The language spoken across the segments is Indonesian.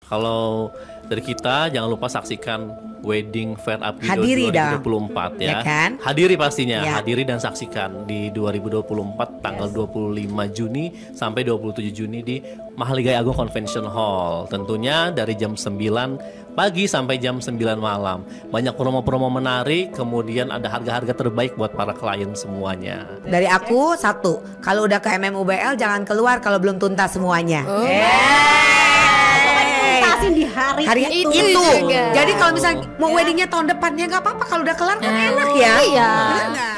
Kalau dari kita jangan lupa saksikan Wedding Fair Apgindo Hadiri 2024 ya. Ya kan? Hadiri pastinya, Ya. hadiri dan saksikan di 2024 tanggal 25 Juni sampai 27 Juni di Mahaligai Agung Convention Hall. Tentunya dari jam 9 pagi sampai jam 9 malam. Banyak promo-promo menarik, kemudian ada harga-harga terbaik buat para klien semuanya. Dari aku satu, kalau udah ke MMUBL jangan keluar kalau belum tuntas semuanya. Tuntasin di hari itu. juga. Jadi kalau misalnya mau weddingnya tahun depan ya nggak apa-apa, kalau udah kelar kan enak ya. Iya. Bener nggak?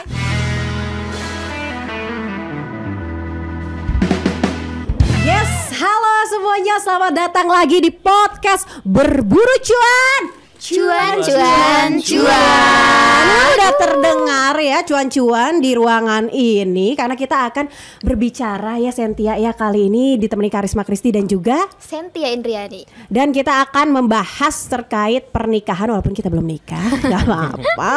Yes, halo semuanya, selamat datang lagi di podcast Berburu Cuan. Cuan. Udah terdengar ya cuan-cuan di ruangan ini karena kita akan berbicara ya Sentia ya kali ini ditemani Karisma Kristi dan juga Sentia Indriani. dan kita akan membahas terkait pernikahan walaupun kita belum nikah nggak apa-apa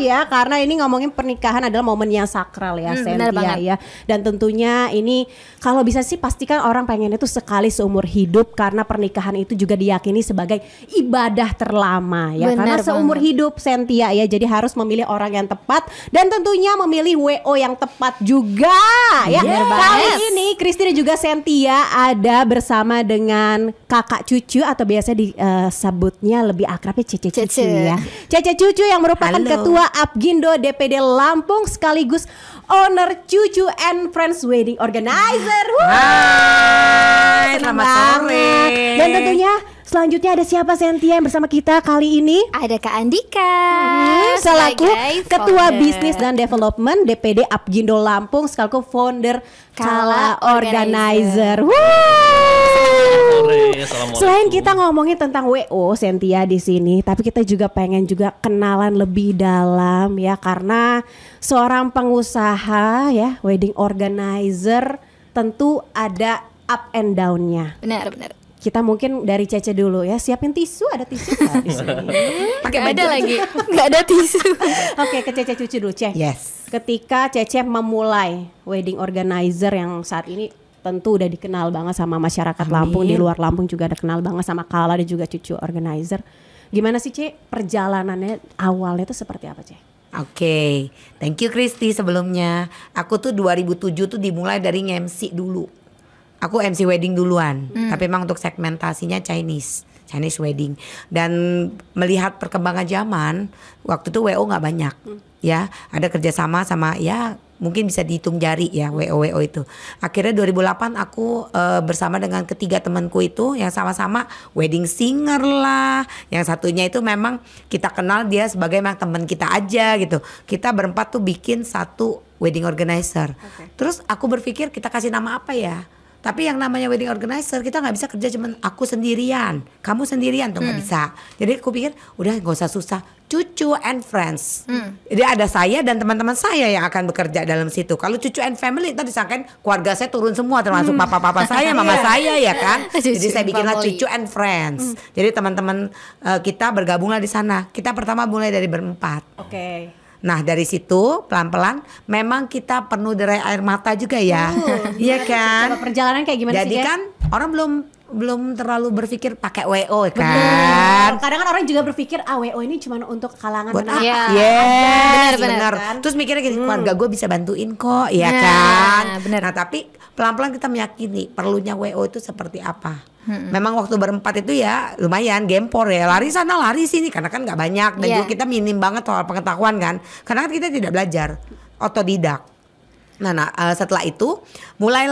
ya karena ini ngomongin pernikahan adalah momen yang sakral ya Benar Sentia banget. ya dan tentunya ini kalau bisa sih pastikan orang pengen itu sekali seumur hidup karena pernikahan itu juga diyakini sebagai ibadah terlama ya Benar karena seumur banget. hidup Sentia ya jadi harus memilih orang yang tepat dan tentunya memilih WO yang tepat juga ya. Benar Kali banget. ini Kristi dan juga Sentia ada bersama dengan kakak cucu atau biasa disebutnya lebih akrabnya Cece Cucu Cece. ya. Cece Cucu yang merupakan Halo. ketua Apgindo DPD Lampung sekaligus owner Cucu and Friends Wedding Organizer. Hai, Senang selamat banget. sore. Dan tentunya selanjutnya ada siapa Sentia yang bersama kita kali ini? Ada Kak Andika Selaku sebagai Ketua founder. Bisnis dan Development DPD Apgindo Lampung sekaligus founder Kala Kala Organizer. Sore, assalamualaikum. Selain kita ngomongin tentang WO Sentia di sini, tapi kita juga pengen juga kenalan lebih dalam ya karena seorang pengusaha ya, wedding organizer tentu ada up and down-nya. Benar. Kita mungkin dari Cece dulu ya. Siapin tisu, ada tisu nggak di sini? Gak ada lagi. Gak ada tisu. Oke, ke Cece Cucu dulu, Cece. Yes. Ketika Cece memulai wedding organizer yang saat ini tentu udah dikenal banget sama masyarakat Lampung, di luar Lampung juga ada kenal banget sama Kala dan juga Cucu Organizer. Gimana sih Ce perjalanannya awalnya itu seperti apa Ce? Oke, thank you Kristi sebelumnya. Aku tuh 2007 tuh dimulai dari nge-MC dulu. Aku MC wedding duluan, tapi memang untuk segmentasinya Chinese wedding. Dan melihat perkembangan zaman, waktu itu WO nggak banyak, ya. Ada kerjasama sama ya mungkin bisa dihitung jari ya WO itu. Akhirnya 2008 aku bersama dengan ketiga temanku itu yang sama-sama wedding singer lah. Yang satunya itu memang kita kenal dia sebagai memang teman kita aja gitu. Kita berempat tuh bikin satu wedding organizer. Terus aku berpikir kita kasih nama apa ya? Tapi yang namanya wedding organizer kita nggak bisa kerja cuman aku sendirian, kamu sendirian tuh nggak bisa. Jadi aku pikir udah nggak usah susah, Cucu and Friends. Jadi ada saya dan teman-teman saya yang akan bekerja dalam situ. Kalau Cucu and Family tadi disangkain keluarga saya turun semua termasuk papa-papa saya, mama saya ya kan. Cucu Jadi saya and bikinlah Family. Cucu and Friends. Jadi teman-teman kita bergabunglah di sana. Kita pertama mulai dari berempat. Oke. Nah dari situ pelan-pelan memang kita penuh derai air mata juga ya, iya kan? Coba perjalanan kayak gimana Jadi sih Ce? kan orang belum terlalu berpikir pakai WO kan? Kadang kan orang juga berpikir WO ini cuma untuk kalangan Buat menengah. Iya. Yes, Benar, benar. kan? Terus mikirnya gini, keluarga gue bisa bantuin kok, ya Nah, kan? benar. Nah tapi pelan-pelan kita meyakini perlunya WO itu seperti apa. Memang waktu berempat itu ya lumayan gempor ya, lari sana lari sini karena kan nggak banyak dan Iya. juga kita minim banget soal pengetahuan kan, karena kan kita tidak belajar, otodidak. Nah, setelah itu mulai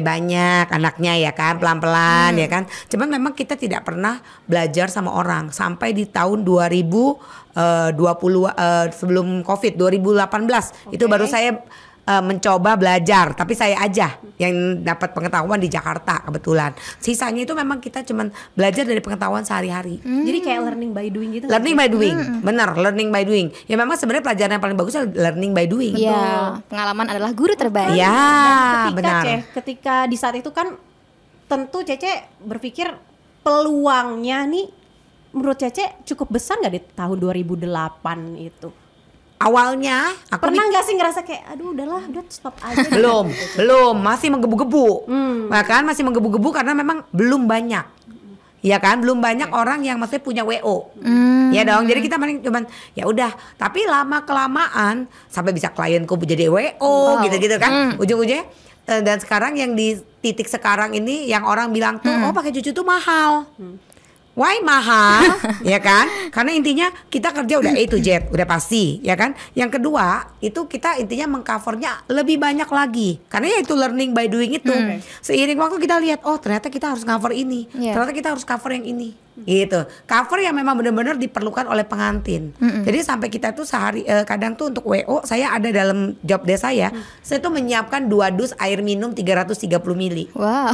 banyak anaknya ya kan, pelan-pelan ya kan. Cuman memang kita tidak pernah belajar sama orang sampai di tahun 2020 sebelum Covid 2018 itu baru saya mencoba belajar, tapi saya aja yang dapat pengetahuan di Jakarta kebetulan. Sisanya itu memang kita cuman belajar dari pengetahuan sehari-hari. Jadi kayak learning by doing gitu. Learning by doing, bener, learning by doing. Ya memang sebenarnya pelajaran yang paling bagus adalah learning by doing. Iya, pengalaman adalah guru terbaik. Ya, ketika benar. ketika di saat itu kan tentu Cece berpikir peluangnya nih menurut Cece cukup besar nggak di tahun 2008 itu? Awalnya aku Pernah nggak sih ngerasa kayak aduh udahlah udah stop aja? belum masih menggebu-gebu. Nah kan masih menggebu-gebu karena memang belum banyak. Ya kan, belum banyak orang yang maksudnya punya WO. Ya dong. Jadi kita paling cuman ya udah, tapi lama kelamaan sampai bisa klienku jadi WO gitu-gitu kan. Ujung-ujungnya dan sekarang yang di titik sekarang ini yang orang bilang tuh oh pakai cucu tuh mahal. Why mahal? Ya kan? Karena intinya kita kerja udah A to Z, udah pasti, ya kan? Yang kedua, itu kita intinya mengcovernya lebih banyak lagi. Karena ya itu learning by doing itu. Seiring waktu kita lihat, oh ternyata kita harus cover ini. Ternyata kita harus cover yang ini. Gitu. Cover yang memang benar-benar diperlukan oleh pengantin. Jadi sampai kita tuh sehari kadang tuh untuk WO saya ada dalam job desk saya tuh menyiapkan 2 dus air minum 330 mili. Wow.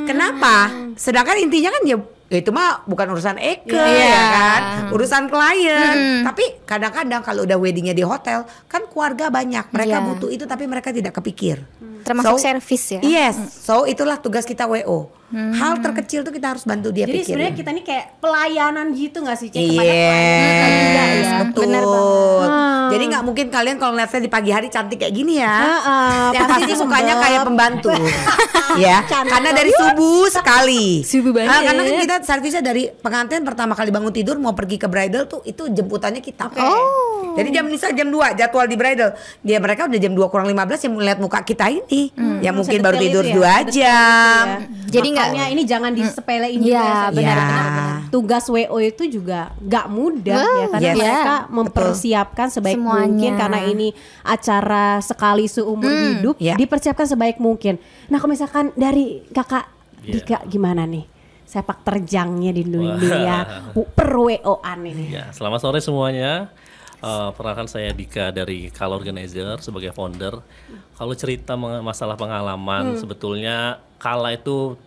Kenapa? Sedangkan intinya kan ya itu mah bukan urusan Eke ya kan, urusan klien. Tapi kadang-kadang kalau udah weddingnya di hotel kan keluarga banyak, mereka butuh itu tapi mereka tidak kepikir. Termasuk servis ya. Yes, so itulah tugas kita WO. Hal terkecil tuh kita harus bantu dia Jadi pikirin. sebenarnya kita ini kayak pelayanan gitu nggak sih, Cek, kepada Yes, klien juga ya. betul. Bener banget. Jadi nggak mungkin kalian kalau lihat saya di pagi hari cantik kayak gini ya. pasti Yang pasti itu mukanya sembab. kayak pembantu. Ya, karena dari subuh sekali. Subuh banget. Karena kan kita servisnya dari pengantin pertama kali bangun tidur mau pergi ke bridal tuh itu jemputannya kita. Jadi jam 2 jadwal di bridal. Dia mereka udah jam 2 kurang 15 yang melihat muka kita ini. Yang mungkin baru Sedetail tidur itu 2 jam. Jadi nggak- Makanya ini jangan disepelein Iya, juga ya. benar-benar. Tugas WO itu juga nggak mudah ya karena Yes. mereka Betul. mempersiapkan sebaik Semuanya. mungkin karena ini acara sekali seumur hidup Ya. dipersiapkan sebaik mungkin. Nah, kalau misalkan dari Kakak Iya. Dika gimana nih? Sepak terjangnya di dunia per WO-an ini. Ya, selamat sore semuanya. Perkenalkan saya Dika dari Kala Organizer sebagai founder. Kalau cerita masalah pengalaman, sebetulnya Kala itu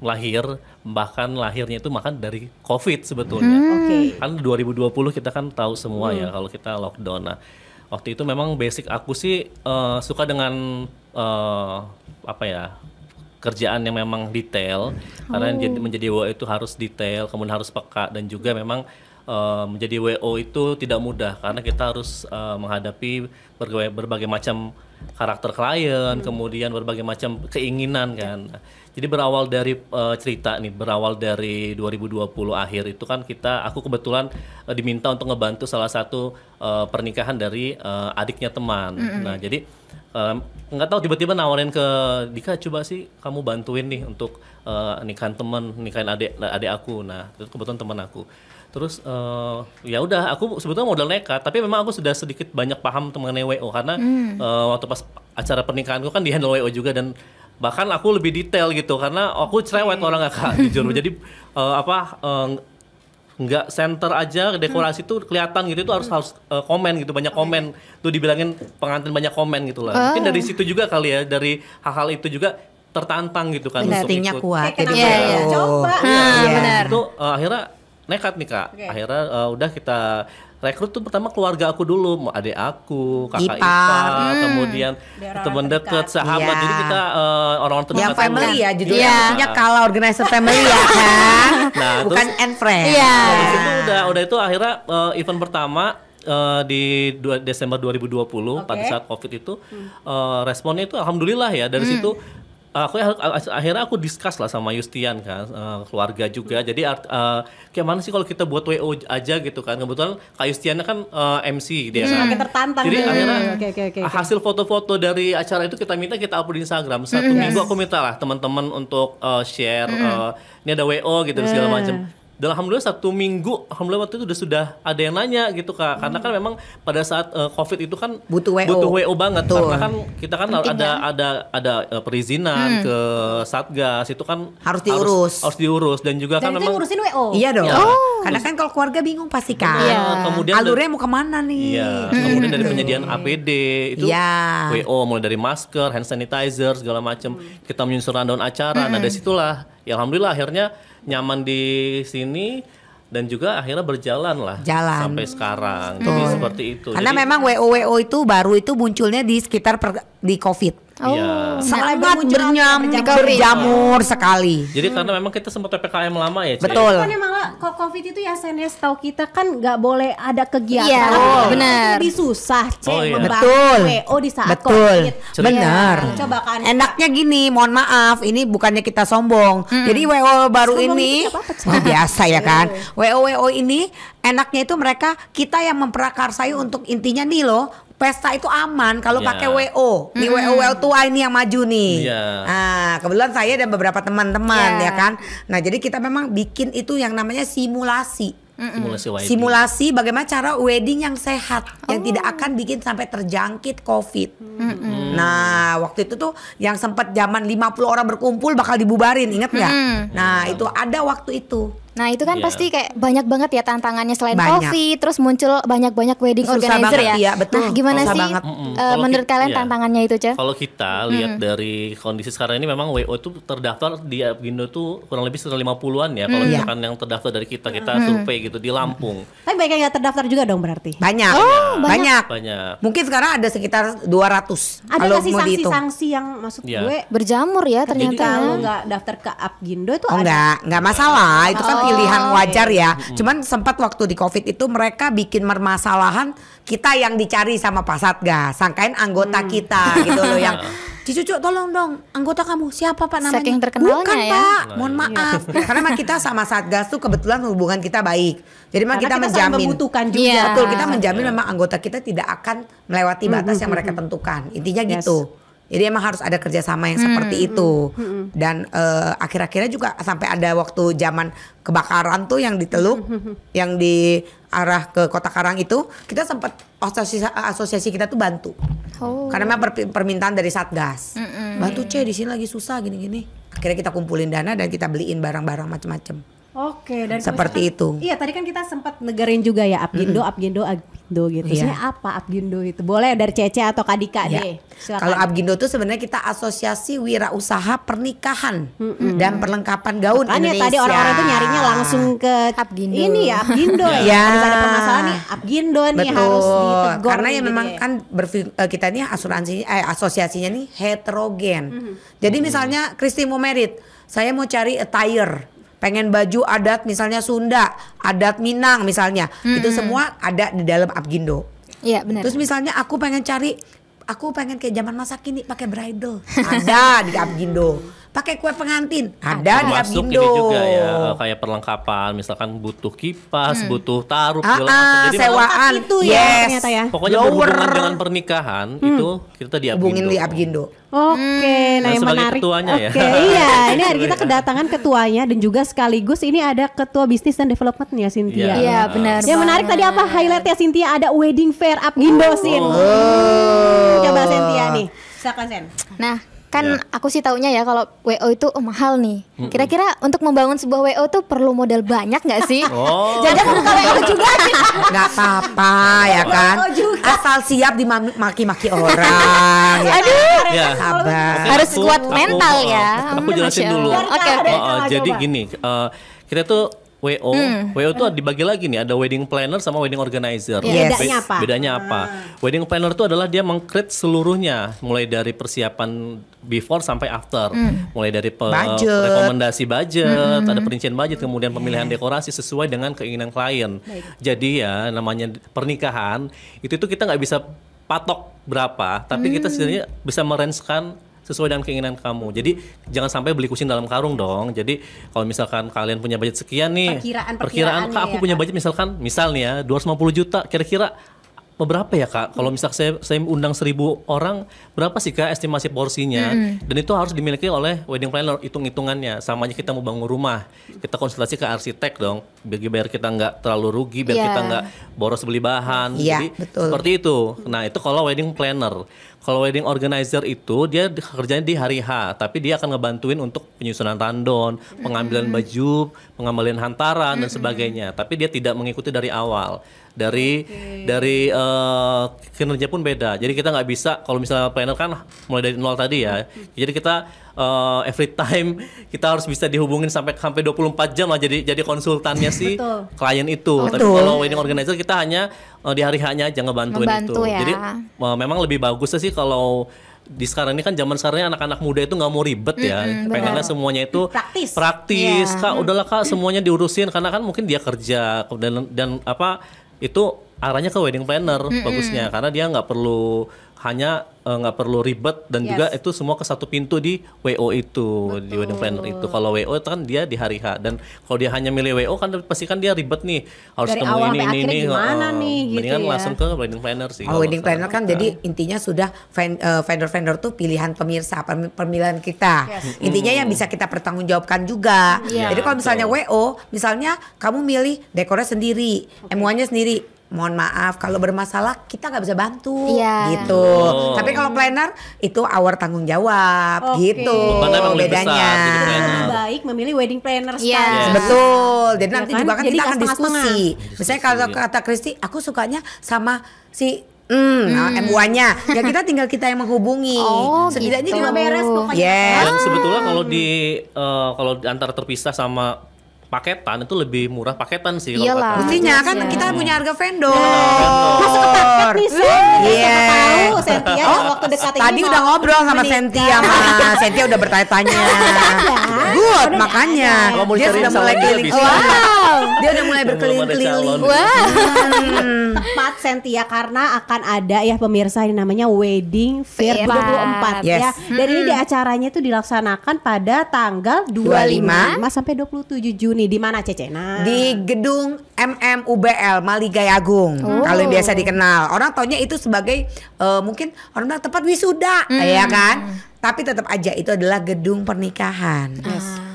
lahirnya itu dari COVID sebetulnya. Oke. Kan 2020 kita kan tahu semua ya kalau kita lockdown. Nah, waktu itu memang basic aku sih suka dengan kerjaan yang memang detail, karena menjadi WO itu harus detail, kemudian harus peka, dan juga memang menjadi WO itu tidak mudah karena kita harus menghadapi berbagai macam karakter klien, kemudian berbagai macam keinginan kan. Jadi berawal dari cerita nih, berawal dari 2020 akhir itu kan aku kebetulan diminta untuk ngebantu salah satu pernikahan dari adiknya teman. Nah, jadi nggak tahu tiba-tiba nawarin ke Dika, coba sih kamu bantuin nih untuk nikahin adik aku. Nah, itu kebetulan teman aku. Terus ya udah, aku sebetulnya modal nekat, tapi memang aku sudah sedikit banyak paham mengenai WO karena waktu pas acara pernikahanku kan di handle WO juga, dan bahkan aku lebih detail gitu karena aku cerewet orang Kak, jujur. Jadi nggak center aja dekorasi tuh kelihatan gitu, itu harus komen gitu, banyak komen tuh, dibilangin pengantin banyak komen gitu lah. Mungkin dari situ juga kali ya, dari hal-hal itu juga tertantang gitu kan. Instingnya untuk ikut. kuat. Jadi Iya, iya. Coba. Benar. Itu akhirnya nekat nih Kak. Akhirnya udah kita rekrut tuh pertama keluarga aku dulu, adik aku, kakak Ipa, kemudian teman dekat, sahabat. Iya. Jadi kita orang-orang terdekat. Yang family ya, judulnya Iya. maksudnya Kala Organizer Family ya kan. Nah, Bukan terus- and friend. Iya. Dari situ udah itu akhirnya event pertama di Desember 2020 pada saat COVID itu responnya itu alhamdulillah ya. Dari situ akhirnya aku discuss lah sama Yustian kan, keluarga juga. Jadi kayak mana sih kalau kita buat WO aja gitu kan. Kebetulan Kak Yustiannya kan MC dia kan. Makin tertantang. Jadi deh. akhirnya Oke. hasil foto-foto dari acara itu kita upload di Instagram. Satu minggu aku minta lah teman-teman untuk share ini ada WO gitu segala macam. Dan alhamdulillah 1 minggu, alhamdulillah waktu itu sudah ada yang nanya gitu Kak. Karena kan memang pada saat COVID itu kan Butuh WO. banget. Betul. Karena kan kita kan ada perizinan ke Satgas, itu kan Harus diurus. harus diurus, dan juga Dan kan itu memang ngurusin WO. Iya dong. Ya. Karena kan kalau keluarga bingung pasti kan. Kemudian Alurnya mau kemana nih? Iya, kemudian dari penyediaan APD itu Iya. WO, mulai dari masker, hand sanitizer segala macam. Kita menyusun rundown acara. Nah, dari situlah ya alhamdulillah akhirnya nyaman di sini, dan juga akhirnya berjalan lah Jalan. sampai sekarang. Jadi seperti itu. Karena Jadi, memang WO itu baru itu munculnya di sekitar di COVID. Iya. Sangat bermunculan berjamur sekali. Jadi karena memang kita sempat PPKM lama ya, Ci? Betul. Kan malah kok COVID itu ya SNS tahu kita kan nggak boleh ada kegiatan. Iya, Tapi benar. Lebih susah, Oh, iya. membangun Betul. WO di saat Betul. COVID. Benar. Iya. Coba kan. Enaknya gini, mohon maaf, ini bukannya kita sombong. Jadi WO baru Sombong ini itu nggak apa-apa, oh, biasa ya kan. WO ini enaknya itu mereka kita yang memprakarsai untuk intinya nih loh. Pesta itu aman kalau Ya. pakai WO. Nih WO tua ini yang maju nih. Iya. Nah, kebetulan saya dan beberapa teman-teman Ya. ya kan. Nah, jadi kita memang bikin itu yang namanya simulasi. Simulasi wedding. Simulasi bagaimana cara wedding yang sehat, yang tidak akan bikin sampai terjangkit COVID. Nah, waktu itu tuh yang sempat zaman 50 orang berkumpul bakal dibubarin, ingat nggak? Nah, itu ada waktu itu. Nah itu kan Iya. pasti kayak banyak banget ya tantangannya selain Banyak. COVID, terus muncul banyak-banyak wedding Susah organizer banget, ya. iya, betul. Nah gimana Susah sih banget. Kalau menurut kalian iya. tantangannya itu, Ce? Kalau kita lihat dari kondisi sekarang ini memang WO itu terdaftar di Apindo tuh kurang lebih sekitar 50-an ya. Kalau misalkan yang terdaftar dari kita survei gitu di Lampung. Tapi banyak yang nggak terdaftar juga dong berarti. Banyak. banyak. Banyak. Mungkin sekarang ada sekitar 200 Ada kalau nggak sih mau dihitung. sanksi-sanksi yang maksud Iya. gue? Berjamur ya Jadi ternyata. kalau nggak daftar ke Apgindo itu Oh ada. enggak masalah, itu kan pilihan oke. wajar ya. Cuman sempat waktu di COVID itu mereka bikin permasalahan kita yang dicari sama Pak Satgas, sangkain anggota kita gitu loh yang Cicucu tolong dong anggota kamu siapa Pak namanya? Saking terkenalnya Bukan ya. Pak, mohon maaf. Karena emang kita sama Satgas tuh kebetulan hubungan kita baik. Jadi memang Karena kita saling menjamin. membutuhkan juga. Iya. Betul, kita menjamin memang anggota kita tidak akan melewati batas yang mereka tentukan. Intinya Yes. gitu. Jadi emang harus ada kerjasama yang seperti itu. Dan akhir-akhirnya juga sampai ada waktu zaman kebakaran tuh yang di Teluk, yang di arah ke Kota Karang itu, kita sempat asosiasi kita tuh bantu. Oh. Karena memang permintaan dari Satgas. Bantu di sini lagi susah gini-gini. Akhirnya kita kumpulin dana dan kita beliin barang-barang macam-macam. Oke, dan Seperti itu. Iya, tadi kan kita sempat negerin juga ya Apgindo gitu. Iya. Sebenarnya apa Apgindo itu? Boleh dari Cece atau Kadika Ya. deh. Silakan. Kalau Apgindo itu sebenarnya kita asosiasi wirausaha pernikahan dan perlengkapan gaun Kan ya Indonesia. tadi orang-orang itu nyarinya langsung ke Apgindo. Ini ya Apgindo ya. Iya. Harus ada permasalahan nih Apgindo nih Betul. harus ditegur. Karena nih ya gitu memang ya. kan kita nih asosiasinya nih heterogen. Jadi misalnya Kristi mau merit, saya mau cari attire, pengen baju adat misalnya Sunda, adat Minang misalnya, itu semua ada di dalam Apgindo. Iya benar. Terus misalnya aku pengen kayak zaman masa kini pakai bridal, ada di Apgindo. Pakai kue pengantin, ada di Termasuk Apgindo. ini juga ya kayak perlengkapan, misalkan butuh kipas, butuh taruh segala macam. Jadi memang sewaan itu ya yes. ternyata ya. pokoknya Blower. berhubungan dengan pernikahan itu kita di Apindo. Hubungin di Apgindo. Oke, nah Dan yang sebagai menarik. ketuanya ya. Oke, iya, ini hari kita kedatangan ketuanya dan juga sekaligus ini ada ketua bisnis dan development ya Cynthia. Iya benar. Yang menarik tadi apa highlightnya Cynthia ada wedding fair Apgindo Sin. Coba Cynthia nih, silakan Sen. Nah kan Ya. aku sih taunya ya kalau WO itu mahal nih. Kira-kira untuk membangun sebuah WO tuh perlu modal banyak nggak sih? Oh. Jadi aku buka WO juga. Nggak apa-apa ya kan. Oh, juga. Asal siap dimaki-maki orang. Ya. Ya. Sabar. Harus kuat mental ya. Aku jelasin Masya dulu. Allah. Oke, oke. Jadi gini, kita tuh WO tuh dibagi lagi nih, ada wedding planner sama wedding organizer. Yes. Bedanya apa? Bedanya apa? Wedding planner itu adalah dia meng-create seluruhnya, mulai dari persiapan before sampai after, mulai dari Budget. rekomendasi budget, ada perincian budget, kemudian pemilihan dekorasi sesuai dengan keinginan klien. Jadi ya namanya pernikahan itu tuh kita nggak bisa patok berapa, tapi kita sebenarnya bisa merangekan sesuai dengan keinginan kamu. Jadi jangan sampai beli kucing dalam karung dong. Jadi kalau misalkan kalian punya budget sekian nih, Perkiraan Kak, aku ya, punya Kak. budget misalnya nih ya 250 juta, kira-kira berapa ya Kak? Kalau misalkan saya undang 1.000 orang, berapa sih Kak estimasi porsinya? Dan itu harus dimiliki oleh wedding planner, hitung-hitungannya. Sama aja kita mau bangun rumah, kita konsultasi ke arsitek dong, biar kita nggak terlalu rugi, biar Iya. kita nggak boros beli bahan. Iya, Jadi betul. seperti itu. Nah itu kalau wedding planner. Kalau wedding organizer itu dia kerjanya di hari H, tapi dia akan ngebantuin untuk penyusunan randon, pengambilan baju, pengambilan hantaran dan sebagainya. Tapi dia tidak mengikuti dari awal. Dari kinerja pun beda. Jadi kita nggak bisa kalau misalnya planner kan mulai dari nol tadi ya. Jadi kita every time kita harus bisa dihubungin sampai 24 jam lah jadi konsultannya si Betul. klien itu. Tapi Betul. kalau wedding organizer kita hanya di hari H-nya aja ngebantuin Ngebantu itu. ya. Jadi memang lebih bagusnya sih kalau di sekarang ini kan zaman sekarang anak-anak muda itu nggak mau ribet ya, pengennya semuanya itu Praktis. praktis. Iya. Kak udahlah Kak semuanya diurusin karena kan mungkin dia kerja dan apa itu arahnya ke wedding planner bagusnya karena dia nggak perlu nggak perlu ribet dan juga itu semua ke satu pintu di WO itu. Betul. Di wedding planner itu. Kalau WO itu kan dia di hari H dan kalau dia hanya milih WO kan pasti kan dia ribet nih harus Dari temu awal ini sampai akhirnya gimana nih, gitu mendingan ya. langsung ke wedding planner sih. Oh, wedding planner kan jadi intinya sudah vendor-vendor tuh pilihan pemirsa, pemilihan kita. Intinya yang bisa kita pertanggungjawabkan juga. Jadi kalau misalnya WO, misalnya kamu milih dekornya sendiri, MUA-nya sendiri. Mohon maaf kalau bermasalah kita nggak bisa bantu gitu. Tapi kalau planner itu our tanggung jawab gitu. Bebannya emang lebih besar, bedanya. jadi planner. Lebih baik memilih wedding planner Yes. sekali. Betul. Jadi Ya nanti kan? juga kan Jadi kita akan nggak diskusi. Misalnya kalau kata Kristi, aku sukanya sama si MUA-nya. Ya kita tinggal kita yang menghubungi. Setidaknya gitu. juga Beres pokoknya. Yes. Dan sebetulnya kalau antara terpisah sama paketan itu lebih murah paketan sih kalau Iyalah. kata. Mestinya kan kita punya harga vendor. Masuk ke paket nih Sen. Iya. Siapa tahu Sentia yang waktu dekat ini Tadi mau udah ngobrol sama menikah. Sentia, Mas. Sentia udah bertanya-tanya. Good, makanya. Kalau mau Dia dicariin sudah mulai calon dia keliling. bisa. Dia udah mulai Belum ada berkeliling-keliling. calon. Tepat Sentia karena akan ada ya pemirsa yang namanya Wedding Fair Fair. 2024 Yes. ya. Dan ini di acaranya itu dilaksanakan pada tanggal 25 sampai 27 Juni di mana Cece? Nah, Di gedung MMUBL Maligai Agung. Kalau yang biasa dikenal. Orang taunya itu sebagai mungkin orang bilang tempat wisuda, ya kan? Tapi tetap aja itu adalah gedung pernikahan.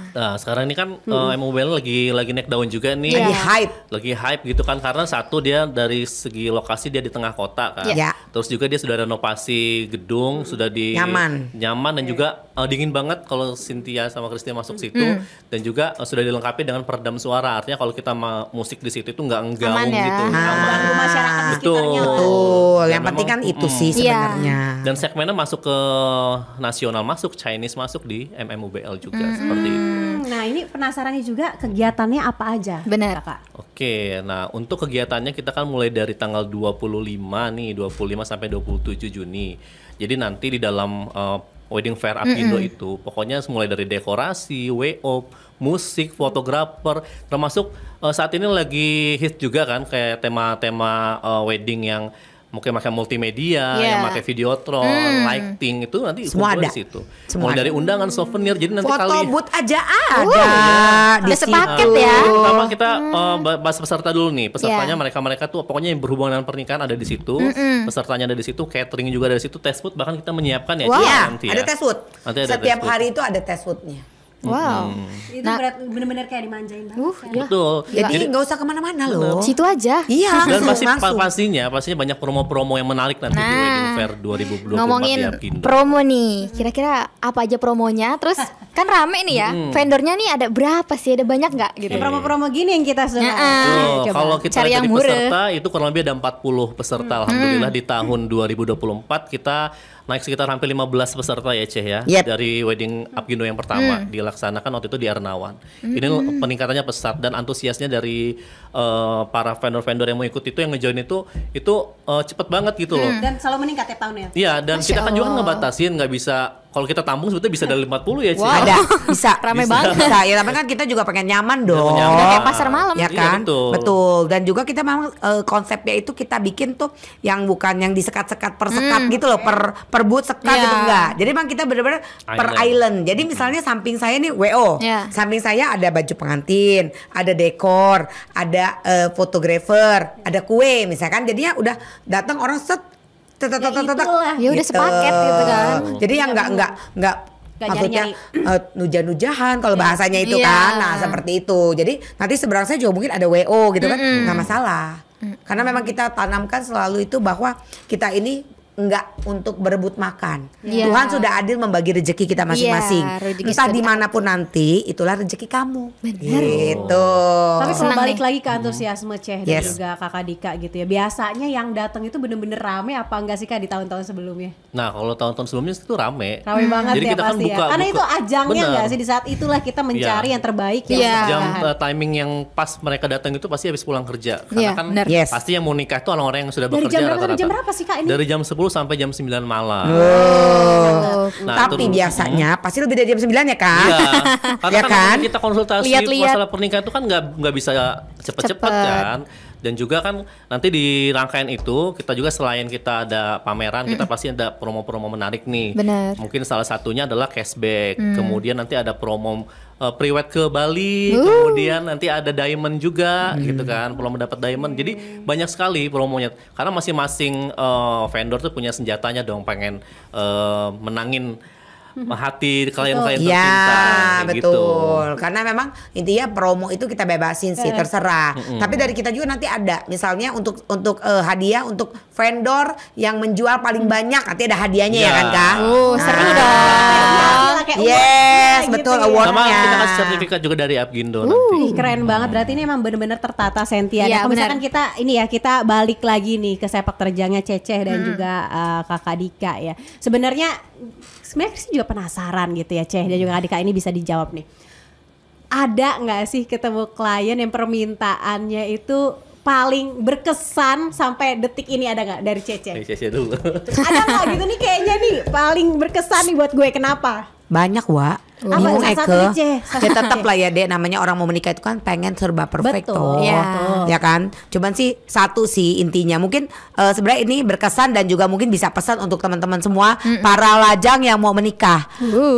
Nah sekarang ini kan MUBL lagi naik daun juga nih. Lagi hype. Lagi hype gitu kan karena satu dia dari segi lokasi dia di tengah kota kan. Iya. Terus juga dia sudah renovasi gedung, sudah di Nyaman dan juga dingin banget kalau Cynthia sama Christian masuk situ dan juga sudah dilengkapi dengan peredam suara. Artinya kalau kita musik di situ itu nggak nggaung Aman ya. gitu. ganggu masyarakat di Betul. sekitarnya lah. Betul. Dan Yang penting kan memang, itu sih sebenarnya. Dan segmennya masuk ke nasional, masuk Chinese, masuk di MMUBL juga seperti itu. Nah ini penasarannya juga kegiatannya apa aja? Benar. Kak. Oke, nah untuk kegiatannya kita kan mulai dari tanggal 25 nih, 25 sampai 27 Juni. Jadi nanti di dalam Wedding Fair Apindo itu pokoknya mulai dari dekorasi, WO, musik, fotografer, termasuk saat ini lagi hit juga kan kayak tema-tema wedding yang mungkin pakai multimedia, yang pakai videotron, lighting itu nanti Semua kumpul ada. di situ. Semua Mulai dari undangan, souvenir, jadi nanti Foto kali booth aja ada di Udah sepaket situ. ya. Pertama kita bahas peserta dulu nih. Pesertanya mereka tuh pokoknya yang berhubungan dengan pernikahan ada di situ. Pesertanya ada di situ, catering juga ada di situ, test food bahkan kita menyiapkan ya. Ci, Iya, nanti ada ya. tes food. Nanti ada Setiap test food. hari itu ada tes foodnya. Wow. Itu bener-bener kayak dimanjain banget. Ya. Betul. Jadi nggak usah kemana-mana loh. Situ aja. Iya, Dan langsung. pastinya banyak promo-promo yang menarik nanti di Wedding Fair 2024 Ngomongin di Apindo. promo nih, kira-kira apa aja promonya? Terus kan rame nih ya, vendornya nih ada berapa sih? Ada banyak nggak gitu? Promo-promo gini yang kita suka. Tuh, Coba. kalau kita Cari lihat yang dari murah. peserta itu kurang lebih ada 40 peserta. Alhamdulillah di tahun 2024 kita naik sekitar hampir 15 peserta ya Ceh ya. Yep. Dari wedding Apindo yang pertama dilaksanakan waktu itu di Ernawan. Ini peningkatannya pesat dan antusiasnya dari para vendor-vendor yang mau ikut itu yang ngejoin itu cepet banget gitu loh. Dan selalu meningkat tiap tahunnya. Iya, dan Masya kita kan juga Allah. ngebatasin nggak bisa kalau kita tampung sebetulnya bisa dari 50 ya Ceh. Wow. Ada, bisa. Rame Bisa. banget. Bisa. Ya, tapi kan kita juga pengen nyaman dong. nyaman. Udah kayak pasar malam. Ya Iya, kan? betul. Dan juga kita memang konsepnya itu kita bikin tuh yang bukan yang disekat-sekat per sekat gitu loh, per booth sekat Iya. gitu enggak. Jadi memang kita benar-benar per island. Jadi misalnya samping saya nih WO. Iya. Samping saya ada baju pengantin, ada dekor, ada fotografer, ada kue misalkan. Jadinya udah datang orang set itulah. Ya udah sepaket gitu kan. Jadi yang enggak Nggak maksudnya nuja-nujahan kalau bahasanya itu Iya. kan. Nah, seperti itu. Jadi nanti seberang saya juga mungkin ada WO gitu kan. Nggak masalah. Karena memang kita tanamkan selalu itu bahwa kita ini enggak untuk berebut makan. Iya. Tuhan sudah adil membagi rezeki kita masing-masing. Iya, rezeki Entah sudah dimanapun nanti, itulah rezeki kamu. Benar. Gitu. Tapi kalau Senang balik nih. lagi ke antusiasme Ceh dan Yes. juga Kakak Dika gitu ya. Biasanya yang datang itu bener-bener rame apa enggak sih Kak di tahun-tahun sebelumnya? Nah, kalau tahun-tahun sebelumnya itu rame. Rame banget Jadi ya kita kan pasti ya. Karena itu ajangnya Benar. enggak sih di saat itulah kita mencari Iya. yang terbaik Iya. ya. Jam timing yang pas mereka datang itu pasti habis pulang kerja. Karena Iya, kan benar. Yes. pasti yang mau nikah itu orang-orang yang sudah Dari bekerja jam berapa rata-rata. sampai jam berapa sih Kak ini? Dari jam 10 sampai jam 9 malam. Tapi biasanya pasti lebih dari jam 9 ya Kak? Iya. Karena Ya kan? kita konsultasi Lihat-lihat. masalah pernikahan itu kan nggak bisa cepet-cepet kan. Dan juga kan nanti di rangkaian itu kita juga selain kita ada pameran, kita pasti ada promo-promo menarik nih. Benar. Mungkin salah satunya adalah cashback. Kemudian nanti ada promo priwet ke Bali, kemudian nanti ada diamond juga gitu kan, promo mendapat diamond. Jadi banyak sekali promonya. Karena masing-masing vendor tuh punya senjatanya dong, pengen menangin hati klien-klien tercinta. Ya kayak betul. Karena memang intinya promo itu kita bebasin sih, terserah. Tapi dari kita juga nanti ada, misalnya untuk hadiah untuk vendor yang menjual paling banyak, nanti ada hadiahnya ya Ya. kan Kak? Seru Nah. dong. Kayak Yes, award-nya betul gitu ya. Sama awardnya. kita kasih sertifikat juga dari Apgindo nanti. Ih, keren banget, berarti ini emang bener-bener tertata Sentia. Iya, Kalau misalkan benar. kita balik lagi nih ke sepak terjangnya Ceceh dan juga Kakak Dika ya. Sebenarnya sih juga penasaran gitu ya Ceh dan juga Kak Dika, ini bisa dijawab nih. Ada nggak sih ketemu klien yang permintaannya itu paling berkesan sampai detik ini, ada nggak dari Ceceh? Cece dulu. Ada nggak gitu nih kayaknya nih paling berkesan nih buat gue, kenapa? Banyak Wak. Apa? Bingung Salah satu Eke. nih, Ceh. Ya tetap lah ya Dek, namanya orang mau menikah itu kan pengen serba perfect Betul. toh. Ya. Ya kan. Cuman sih satu sih intinya, mungkin sebenarnya ini berkesan dan juga mungkin bisa pesan untuk teman-teman semua para lajang yang mau menikah.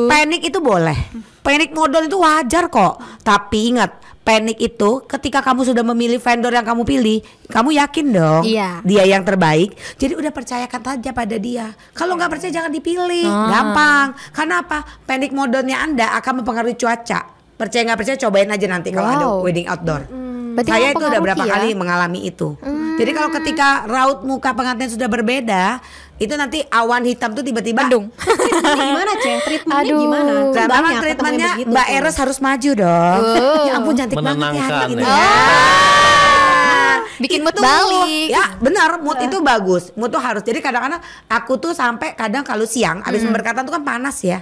Panik itu boleh. Panik modal itu wajar kok. Tapi ingat, panik itu ketika kamu sudah memilih vendor yang kamu pilih, kamu yakin dong Iya. dia yang terbaik. Jadi udah percayakan saja pada dia. Kalau nggak percaya jangan dipilih. Gampang. Karena apa? Panik modalnya Anda akan mempengaruhi cuaca. Percaya nggak percaya, cobain aja nanti kalau ada Wow. wedding outdoor. Berarti Saya itu udah mempengaruhi berapa ya? kali mengalami itu. Jadi kalau ketika raut muka pengantin sudah berbeda, itu nanti awan hitam tuh tiba-tiba Mendung. Treatmentnya gimana Ceh? Treatmentnya Aduh. gimana? Dan Banyak memang ketemu treatmentnya yang begitu Mbak tuh. Eres harus maju dong. Ya ampun cantik banget ya Menenangkan hari ini ya. ya. Bikin mood Itu, balik. Ya benar, mood itu bagus. Mood tuh harus. Jadi kadang-kadang aku tuh sampai kadang kalau siang abis memberkatan tuh kan panas ya.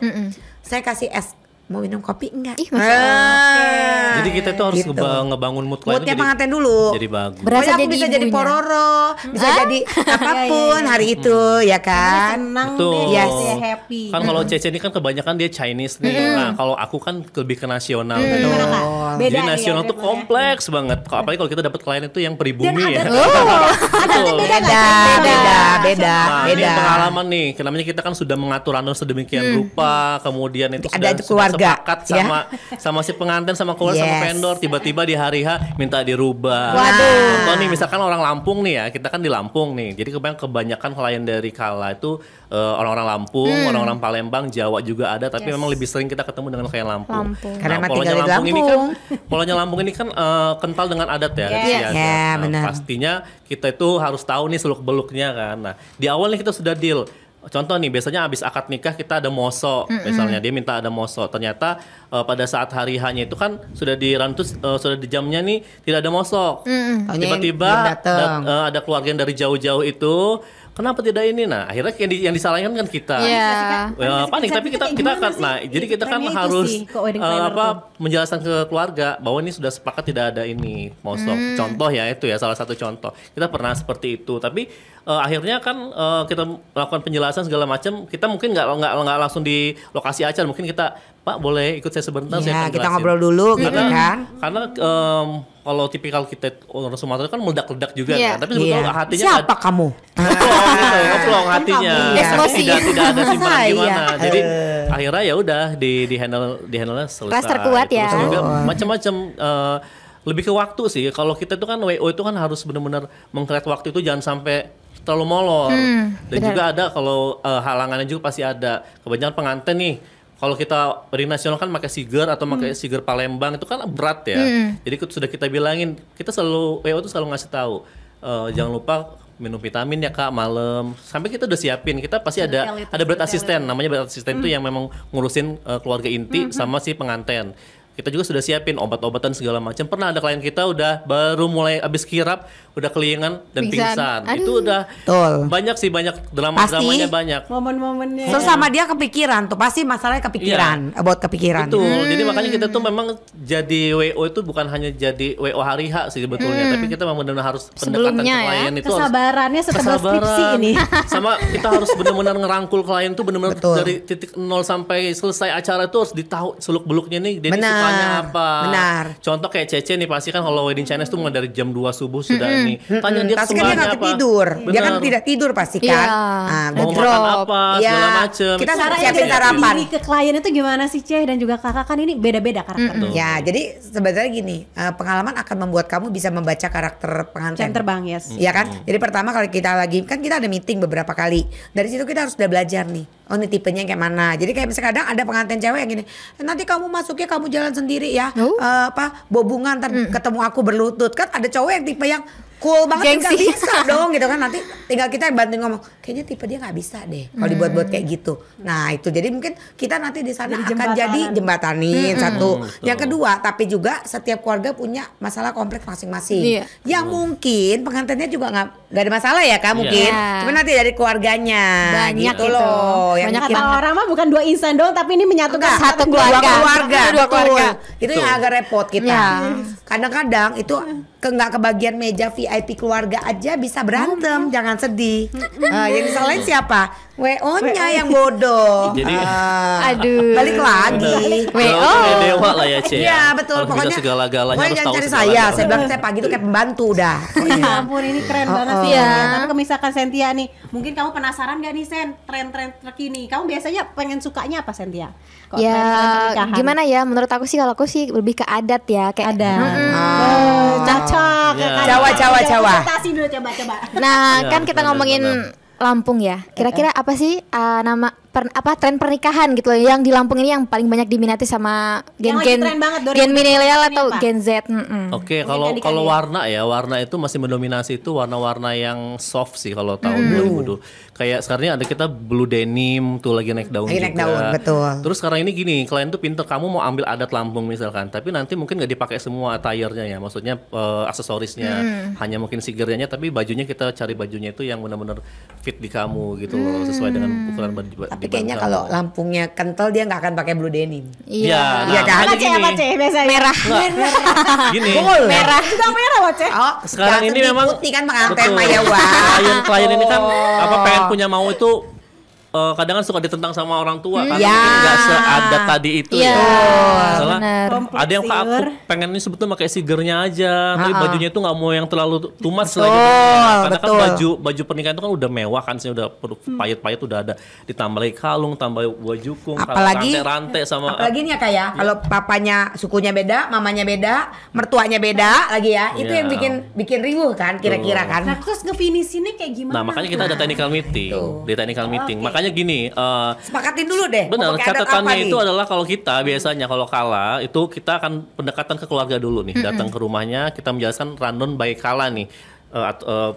Saya kasih es. Mau minum kopi enggak? Ih, Masya Allah. Jadi kita tuh harus Gitu. ngebangun mood klien Moodnya itu pengantin dulu. jadi bagus. Berasa Pokoknya aku jadi bisa jadi ibunya. pororo, bisa jadi apapun hari itu ya kan. Senang Betul. deh, Yes. ya happy. Kan kalau Cece ini kan kebanyakan dia Chinese nih. Nah, kalau aku kan lebih ke nasional gitu. Gimana, Kak? Beda Jadi nih ya nasional tuh ritmenya. kompleks banget. Apalagi kalau kita dapat klien itu yang pribumi ya. Beda Betul. nggak, Beda, Ceh? beda, Nah, ini beda. pengalaman nih. Namanya kita kan sudah mengatur anu sedemikian rupa, kemudian itu Ada sudah keluarga, sepakat ya. sama si pengantin sama keluarga sama Yes. vendor, tiba-tiba di hari H minta dirubah. Waduh. Contoh nih misalkan orang Lampung nih ya, kita kan di Lampung nih. Jadi kebanyakan klien dari Kala itu orang-orang Lampung, orang-orang Palembang, Jawa juga ada, tapi memang lebih sering kita ketemu dengan klien Lampung. Karena emang polanya tinggal di Lampung ini kan Lampung. polanya Lampung ini kan kental dengan adat ya, adat Yes. istiadat. Ya, Nah, benar. pastinya kita itu harus tahu nih seluk-beluknya kan. Nah, di awal nih kita sudah deal. Contoh nih, biasanya habis akad nikah kita ada moso, misalnya dia minta ada moso. Ternyata pada saat hari H-nya itu kan sudah dirantus, sudah di jamnya nih tidak ada moso. Taunya yang Tiba-tiba belum datang. ada keluarga yang dari jauh-jauh itu, kenapa tidak ini? Nah, akhirnya yang disalahkan kan kita. Iya. Ya, panik, tapi kita akan, nah jadi kita kan Trennya itu harus sih, kok wedding planner tuh. menjelaskan ke keluarga bahwa ini sudah sepakat tidak ada ini mosok. Contoh ya itu ya salah satu contoh. Kita pernah seperti itu, tapi akhirnya kan kita melakukan penjelasan segala macam. Kita mungkin nggak langsung di lokasi acara, mungkin kita Pak boleh ikut saya sebentar, saya Ya, akan kita jelasin. ngobrol dulu gitu kan. Karena kalau tipikal kita orang Sumatera kan meledak-ledak juga Iya. kan. Tapi sebetulnya Iya. hatinya Siapa kamu? ngeplong hatinya. Iya. Emosi. Tidak ada simpanan Saya. gimana. Jadi akhirnya ya udah di handle selesai. Kelas terkuat ya. Terus juga macam-macam lebih ke waktu sih. Kalau kita itu kan WO itu kan harus benar-benar meng-create waktu itu jangan sampai terlalu molor. Dan benar. juga ada kalau halangannya juga pasti ada. Kebanyakan pengantin nih kalau kita wedding nasional kan pakai siger atau pakai siger Palembang itu kan berat ya. Jadi sudah kita bilangin, kita selalu WO itu selalu ngasih tahu jangan lupa minum vitamin ya Kak malam. Sampai kita udah siapin, kita pasti ada berat asisten. Namanya berat asisten itu yang memang ngurusin keluarga inti sama si pengantin. kita juga sudah siapin obat-obatan segala macam. Pernah ada klien kita udah baru mulai abis kirap udah kelingan dan pingsan. Itu udah banyak sih, banyak drama-dramanya banyak. Momen-momennya. Terus sama dia kepikiran tuh, pasti masalahnya kepikiran, about kepikiran. Betul. Jadi makanya kita tuh memang jadi WO itu bukan hanya jadi WO hari H sih sebetulnya, tapi kita memang benar-benar harus pendekatan ke klien itu kesabarannya setebal skripsi ini. Sama kita harus benar-benar ngerangkul klien tuh benar-benar dari titik 0 sampai selesai acara itu harus ditahu seluk-beluknya nih dia sukanya apa. Benar. Contoh kayak Cece nih pasti kan kalau wedding Chinese tuh mulai dari jam 2 subuh sudah nih. Tanya dia pasti kan dia nggak tidur. Dia kan tidak tidur pasti kan. Mau makan apa segala macem. Kita cara siapin sarapan. Diri ke klien itu gimana sih Ceh dan juga kakak kan ini beda-beda karakternya. Ya jadi sebenarnya gini, pengalaman akan membuat kamu bisa membaca karakter pengantin. Jam terbang Iya kan. Jadi pertama kalau kita lagi kan kita ada meeting beberapa kali. Dari situ kita harus udah belajar nih. Oh ini tipenya kayak mana. Jadi kayak misalnya kadang ada pengantin cewek yang gini. Nanti kamu masuknya kamu jalan sendiri ya. Bobungan ntar ketemu aku berlutut. Kan ada cowok yang tipe yang cool banget nggak bisa dong gitu kan, nanti tinggal kita yang bantuin ngomong kayaknya tipe dia nggak bisa deh kalau dibuat-buat kayak gitu. Nah itu jadi mungkin kita nanti di sana akan jadi jembatanin satu. Yang kedua tapi juga setiap keluarga punya masalah kompleks masing-masing yang mungkin pengantinnya juga nggak ada masalah ya kan mungkin, cuma nanti dari keluarganya banyak gitu loh. Yang kata orang mah bukan 2 insan doang tapi ini menyatukan satu dua keluarga. keluarga. Itu yang agak repot kita. Kadang-kadang itu nggak kebagian meja VIP keluarga aja bisa berantem, jangan sedih. Yang disalahin siapa? WO-nya yang bodoh. Jadi balik lagi. WO dewa lah ya Cie. Iya betul. Pokoknya segala-galanya harus tahu cari saya bilang saya pagi itu kayak pembantu udah. Ya ampun ini keren banget sih ya. Tapi kalau misalkan Sentia nih, mungkin kamu penasaran gak nih Sen tren-tren terkini? Kamu biasanya pengen sukanya apa Sentia? Gimana ya? Menurut aku sih kalau aku sih lebih ke adat ya, kayak adat. Cocok. Jawa. Presentasi dulu coba. Nah, kan kita ngomongin Lampung ya. Kira-kira apa sih nama tren pernikahan gitu loh yang di Lampung ini yang paling banyak diminati sama gen milenial atau gen Z. Oke, kalau warna itu masih mendominasi itu warna-warna yang soft sih kalau tahun 2000. Kayak sekarang ini ada kita blue denim tuh lagi naik daun juga. Naik daun, betul. Terus sekarang ini gini, klien tuh pinter, kamu mau ambil adat Lampung misalkan, tapi nanti mungkin nggak dipakai semua attire-nya ya, maksudnya aksesorisnya, hanya mungkin sigirnya, tapi bajunya kita cari bajunya itu yang benar-benar fit di kamu gitu loh, sesuai dengan ukuran baju. Tapi kayaknya kalau Lampungnya kental dia nggak akan pakai blue denim. Iya, kan? Apa Ceh biasanya? Merah. Gini. Merah juga merah Ceh. Oh, sekarang ini memang putih kan pengantin Maya klien ini kan pengen punya mau itu kadang kan suka ditentang sama orang tua karena mungkin nggak seadat tadi itu Soalnya ada yang aku pengen ini sebetulnya pakai sigernya aja, tapi bajunya itu nggak mau yang terlalu too much lagi. Karena kan baju pernikahan itu kan udah mewah kan sih, udah payet-payet udah ada, ditambah lagi kalung, tambah buah jukung, apalagi rantai sama. Apalagi nih ya kayak kalau papanya sukunya beda, mamanya beda, mertuanya beda lagi ya. Itu yang bikin riuh kan kira-kira kan. Nah, terus ngefinishinnya kayak gimana? Nah, makanya kita ada technical meeting. Di technical meeting. Makanya gini, sepakatin dulu deh. Benar, catatannya itu adalah kalau kita biasanya kalau kala itu kita akan pendekatan ke keluarga dulu nih, datang ke rumahnya, kita menjelaskan rundown by kala nih.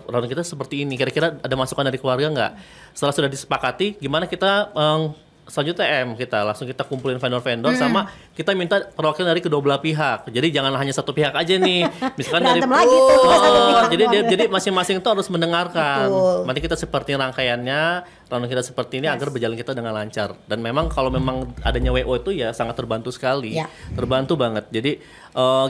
Rundown kita seperti ini. Kira-kira ada masukan dari keluarga nggak? Setelah sudah disepakati, gimana kita selanjutnya kita langsung kita kumpulin vendor-vendor sama kita minta perwakilan dari kedua belah pihak. Jadi jangan hanya satu pihak aja nih. Misalkan dari jadi masing-masing itu harus mendengarkan. Nanti kita seperti rangkaiannya, lalu kita seperti ini agar berjalan kita dengan lancar. Dan memang kalau memang adanya WO itu ya sangat terbantu sekali. Terbantu banget. Jadi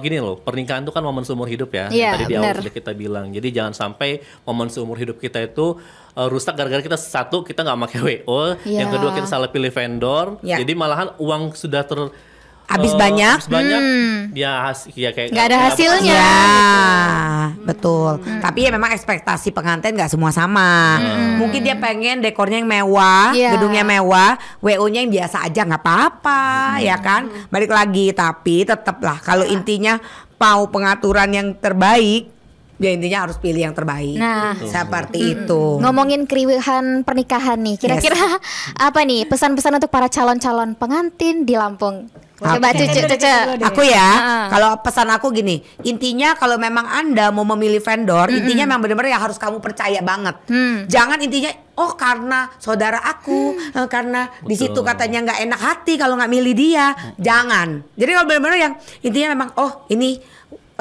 gini loh, pernikahan itu kan momen seumur hidup ya. Tadi di awal sudah kita bilang. Jadi jangan sampai momen seumur hidup kita itu rusak gara-gara kita satu kita nggak pakai WO, yang kedua kita salah pilih vendor, jadi malahan uang sudah habis banyak, ya kayak nggak ada hasilnya. Betul. Tapi ya memang ekspektasi pengantin nggak semua sama. Mungkin dia pengen dekornya yang mewah, gedungnya mewah, WO-nya yang biasa aja nggak apa-apa, ya kan? Balik lagi, tapi tetaplah kalau intinya mau pengaturan yang terbaik, Ya intinya harus pilih yang terbaik. Nah. Seperti itu. Ngomongin keriuhan pernikahan nih, kira-kira apa nih pesan-pesan untuk para calon-calon pengantin di Lampung? Coba Cucu. Aku ya, kalau pesan aku gini, intinya kalau memang Anda mau memilih vendor, intinya memang benar-benar ya harus kamu percaya banget. Jangan intinya, oh karena saudara aku, karena di situ katanya nggak enak hati kalau nggak milih dia, jangan. Jadi kalau benar-benar yang intinya memang, oh ini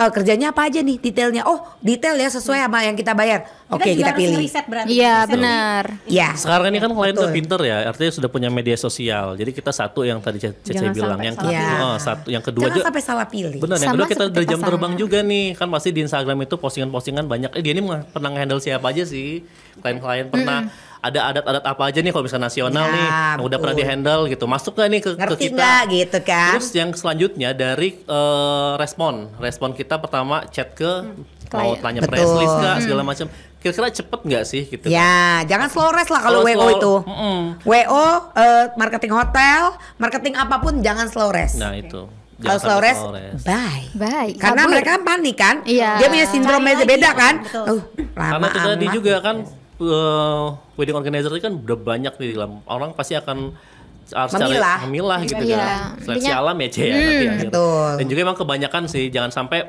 kerjanya apa aja nih detailnya, oh detail ya sesuai sama yang kita bayar, oke kita pilih. Iya benar. Ya. Sekarang ini kan klien tuh pinter ya, artinya sudah punya media sosial. Jadi kita satu yang tadi Cece bilang, yang satu, yang kedua jangan sampai salah pilih. Benar, yang Sama kedua kita seperti dari jam pasangan. terbang juga nih, kan pasti di Instagram itu postingan-postingan banyak. Dia ini pernah nge-handle siapa aja sih? Klien-klien pernah ada adat-adat apa aja nih kalau misalnya nasional Ya, nih, yang udah pernah betul. di-handle gitu. Masuk gak nih ke Ngerti kita? nggak gitu kan? Terus yang selanjutnya dari respon kita pertama chat ke mau Klien. tanya Betul. press list kah, segala macam. Kira-kira cepet nggak sih gitu? Ya, jangan slow rest lah kalau Kalau WO slow- itu. Mm-mm. WO, marketing hotel, marketing apapun jangan slow rest. Nah itu. Kalau Jangan slow sampai rest, bye. Baik. Karena Kabur. mereka panik kan, Iya. dia punya sindrom Cari lagi, beda kan. betul. Karena Lama itu tadi amat. juga kan wedding organizer itu kan udah banyak nih dalam orang pasti akan harus memilah gitu Iya. kan. Seleksi Intinya- alam ya Cie ya nanti akhirnya. betul. Dan juga emang kebanyakan sih jangan sampai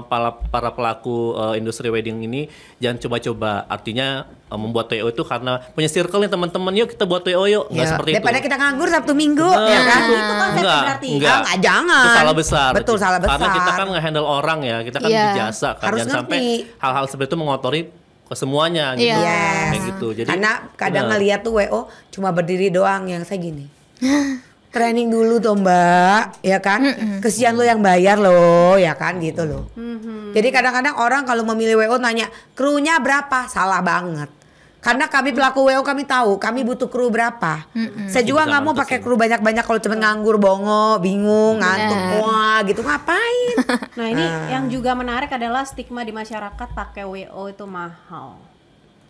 para pelaku industri wedding ini jangan coba-coba, artinya membuat WO itu karena punya circle nih teman-teman, yuk kita buat WO yuk, nggak Ya, seperti daripada itu. kita nganggur Sabtu Minggu, Bener. ya kan? Itu konsepnya berarti. Enggak. Ah, jangan. Itu salah besar. Betul, salah besar. Karena kita kan nge-handle orang ya, kita kan Iya. dijasa kan. Harus Jangan sampai ngerti. hal-hal seperti itu mengotori ke semuanya gitu. Iya. Yes. Kayak gitu. Jadi Karena kadang bener. ngeliat tuh WO cuma berdiri doang yang saya gini. Training dulu tuh Mbak, ya kan? Kesian lo yang bayar lo, ya kan gitu loh. Jadi kadang-kadang orang kalau memilih WO nanya krunya berapa, salah banget. Karena kami pelaku WO kami tahu kami butuh kru berapa. Saya juga nggak mau pakai kru banyak-banyak kalau cuma nganggur, bongo, bingung, ngantuk, wah gitu ngapain? Nah ini yang juga menarik adalah stigma di masyarakat pakai WO itu mahal.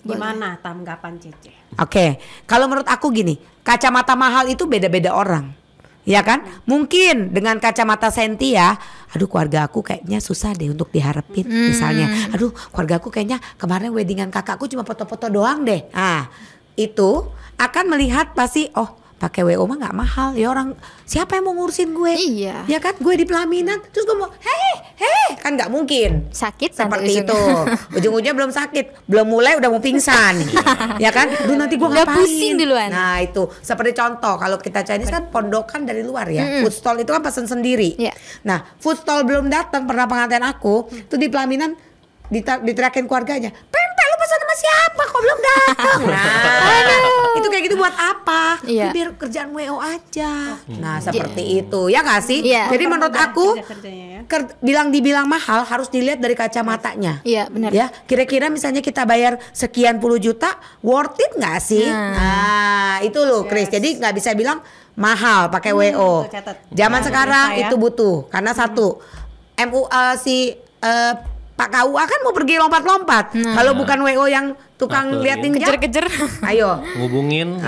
Gimana tanggapan Cece? Oke, kalau menurut aku gini, kacamata mahal itu beda-beda orang, ya kan? Mungkin dengan kacamata Sentia, aduh keluarga aku kayaknya susah deh untuk diharapin, misalnya, aduh keluarga aku kayaknya kemarin weddingan kakakku cuma foto-foto doang deh. Ah, itu akan melihat pasti, oh pakai WO mah nggak mahal, ya orang siapa yang mau ngurusin gue? Iya. Ya kan, gue di pelaminan, terus gue mau, hei, kan nggak mungkin. Sakit Seperti nanti itu. Ujung-ujungnya belum sakit, belum mulai udah mau pingsan. Ya kan? Duh nanti gue Udah ngapain? pusing duluan. Nah itu seperti contoh kalau kita Chinese kan pondokan dari luar ya. Food stall itu kan pesen sendiri. Iya. Nah food stall belum datang, pernah pengantin aku tuh di pelaminan diteriakin keluarganya, Pempek lu pesan sama siapa kok belum datang? Nah itu kayak gitu buat apa? Iya. Itu biar kerjaan WO aja. Nah seperti itu ya nggak sih? Iya. Jadi menurut aku Kerja-kerjanya ya. dibilang mahal harus dilihat dari kacamatanya. Iya, benar. Ya, kira-kira misalnya kita bayar sekian puluh juta, worth it nggak sih? Nah, itu loh, Chris. Jadi nggak bisa bilang mahal pakai WO. itu catat. Zaman Nah, sekarang pemirsa ya. itu butuh karena satu Pak KUA kan mau pergi lompat-lompat. Kalau bukan WO yang tukang Aturin. liatin jam, Kejer-kejer. ayo. ngubungin.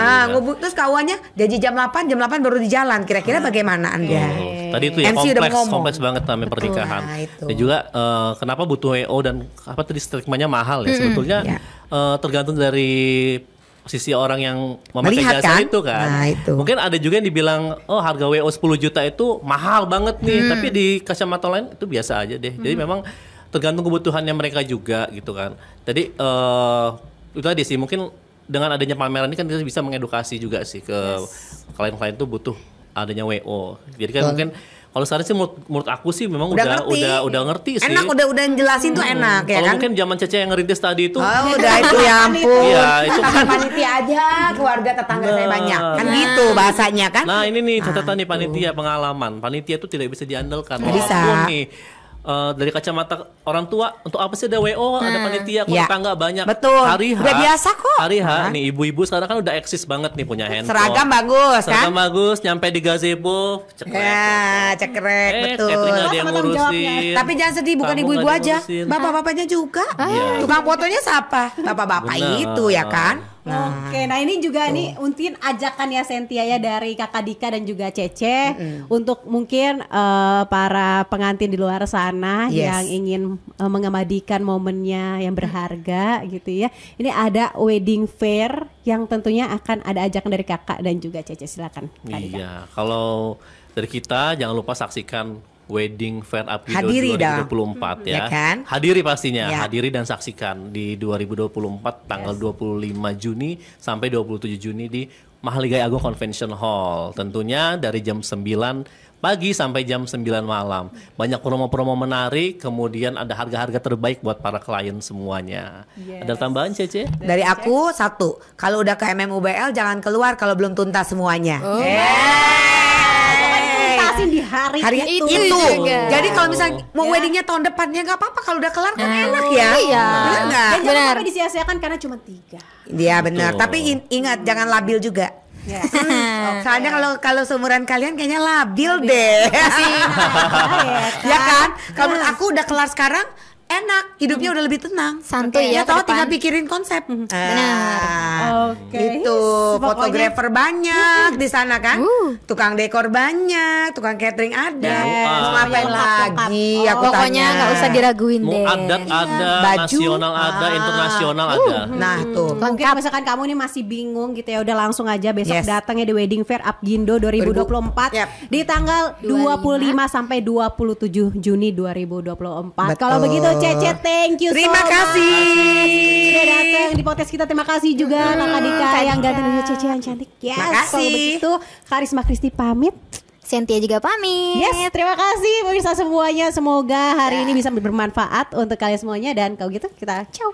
Terus KUA-nya janji jam 8 baru di jalan. Kira-kira bagaimana Anda? Tadi itu ya MC udah ngomong. kompleks banget namanya pernikahan. Nah, itu. Dan juga kenapa butuh WO dan apa tadi stigmanya mahal ya? Sebetulnya Ya. tergantung dari sisi orang yang memakai Melihat jasa kan? itu kan. Nah, itu. Mungkin ada juga yang dibilang oh harga WO 10 juta itu mahal banget nih, tapi di kacamata lain itu biasa aja deh. Jadi memang tergantung kebutuhannya mereka juga gitu kan. Jadi itu tadi sih mungkin dengan adanya pameran ini kan kita bisa mengedukasi juga sih ke klien-klien tuh butuh adanya WO. Jadi kan mungkin kalau sekarang sih menurut aku sih memang udah ngerti sih. Enak udah jelasin tuh enak ya Kalau kan? mungkin zaman Cece yang ngerintis tadi itu Oh udah itu ya ampun. Iya, itu kan. Panitia aja keluarga tetangga saya Nah. banyak. Kan gitu bahasanya kan? Nah ini nih catatan nih panitia pengalaman. Panitia itu tidak bisa diandalkan. Nggak bisa. Walaupun nih dari kacamata orang tua untuk apa sih ada WO, ada panitia, kalau Ya. tetangga banyak. Betul. Hari H. Udah biasa kok. Hari H Hah? nih ibu-ibu sekarang kan udah eksis banget nih punya handphone. Seragam bagus kan? Seragam bagus, nyampe di gazebo, cekrek. Ya, cekrek betul. catering ada yang Sama tanggung jawabnya. ngurusin. Tapi jangan sedih, bukan Tamu ibu-ibu nggak ada aja, yang ngurusin. bapak-bapaknya juga. Iya. Tukang fotonya siapa? Bapak-bapak Benar. itu ya kan? Oke, nah ini juga nih mungkin ajakan ya Cynthia ya dari Kakak Dika dan juga Cece untuk mungkin para pengantin di luar sana yang ingin mengabadikan momennya yang berharga gitu ya. Ini ada wedding fair yang tentunya akan ada ajakan dari Kakak dan juga Cece, silakan. Kak Dika. Iya, kalau dari kita jangan lupa saksikan Wedding Fair Apgido Hadiri 2024 ya. Ya kan? Hadiri pastinya, Ya. hadiri dan saksikan di 2024 tanggal 25 Juni sampai 27 Juni di Mahligai Agung Convention Hall. Tentunya dari jam 9 pagi sampai jam 9 malam. Banyak promo-promo menarik, kemudian ada harga-harga terbaik buat para klien semuanya. Ada tambahan Cece? Dari aku satu, kalau udah ke MMUBL jangan keluar kalau belum tuntas semuanya. Tuntasin di hari itu. juga. Jadi kalau misalnya mau weddingnya tahun depannya nggak apa-apa, kalau udah kelar kan enak ya. Iya. Bener nggak? Dan jangan Benar. sampai disia-siakan karena cuma 3. Iya benar. Betul. Tapi ingat jangan labil juga. Soalnya kalau seumuran kalian kayaknya labil deh. Ya kan? Kalau menurut aku udah kelar sekarang enak, hidupnya udah lebih tenang. Santuy ya Ya tahu ke depan. tinggal pikirin konsep. Benar. Oke. Itu Pokoknya- fotografer banyak di sana kan. Tukang dekor banyak, tukang catering ada. Mau ngapain lagi? Aku Pokoknya tanya. nggak usah diraguin Mau deh. adat ada, Baju. nasional ada, internasional ada. Nah tuh. Mungkin misalkan kamu nih masih bingung gitu ya, udah langsung aja besok Yes. datang ya di Wedding Fair Apgindo 2024 Yap. di tanggal 25 sampai 27 Juni 2024. Kalau Betul. begitu Cece, thank you Terima so much. kasih. Sudah datang di podcast kita. Terima kasih juga Kakak Dika yang ganteng dan Cece yang cantik. Yes. Terima kasih. Kalau begitu Karisma Kristi pamit. Cynthia juga pamit. Yes, terima kasih pemirsa semuanya. Semoga hari ini bisa bermanfaat untuk kalian semuanya dan kalau gitu kita ciao.